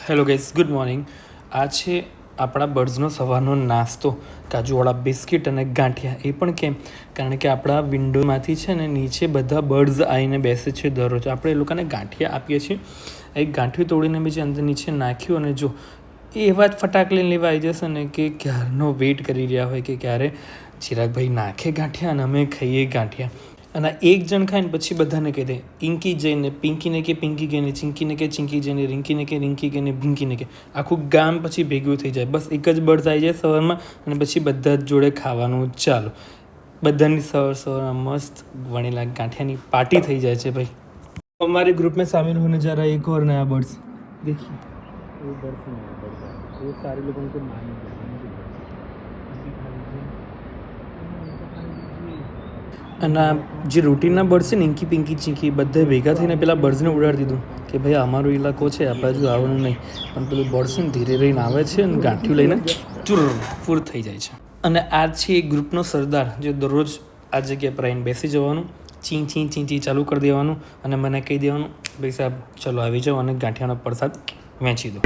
Hello guys, good morning. આ છે આપણા બર્ડ્સનો સવારનો નાસ્તો, કાજુવાળા બિસ્કિટ અને ગાંઠિયા. એ પણ કેમ? કારણ કે આપણા વિન્ડોમાંથી છે ને નીચે બધા બર્ડ્સ આવીને બેસે છે દરરોજ. આપણે એ લોકોને ગાંઠિયા આપીએ છીએ. એક ગાંઠિયું તોડીને બીજી અંદર નીચે નાખ્યું અને જો એ એવા જ ફટાક લઈને લેવા આવી જશે ને કે ક્યારનો વેઇટ કરી રહ્યા હોય કે ક્યારે ચિરાગભાઈ નાખે ગાંઠિયા અને અમે ખાઈએ ગાંઠિયા. અને એક જણ ખાય ને પછી બધાને કહી દે, ઇન્કી જઈને પિંકીને કે પિંકી ગઈને, ચિંકીને કે ચિંકી જઈને, રિંકીને કે રિંકી ગઈને, ભીંકીને કે આખું ગામ પછી ભેગું થઈ જાય. બસ એક જ બર્ડ્સ આવી જાય સવારમાં અને પછી બધા જ જોડે ખાવાનું ચાલુ. બધાની સવારમાં મસ્ત વણેલા ગાંઠિયાની પાર્ટી થઈ જાય છે ભાઈ. हमारे ग्रुप में शामिल होने जा रहा है एक और नया बर्ड्स. देखिए वो बर्ड्स नया बर्ड्स है, वो सारे लोगों को मारने અને જે રૂટીનના બર્ડ્સ છે ને, ઇન્કી પિંકી ચીંકી, બધા ભેગા થઈને પેલા બર્ડ્સને ઉડાડી દીધું કે ભાઈ અમારો ઇલાકો છે, આ બાજુ આવવાનું નહીં. પણ પેલું બર્ડ્સ ને ધીરે રહીને આવે છે અને ગાંઠિયું લઈને ચૂર ફૂર થઈ જાય છે. અને આ છે એ ગ્રુપનો સરદાર જે દરરોજ આ જગ્યા પર આવીને બેસી જવાનું, ચીં ચીં ચીં ચીં ચાલુ કરી દેવાનું અને મને કહી દેવાનું, ભાઈ સાહેબ ચલો આવી જાઓ અને ગાંઠિયાનો પ્રસાદ વહેંચી દો.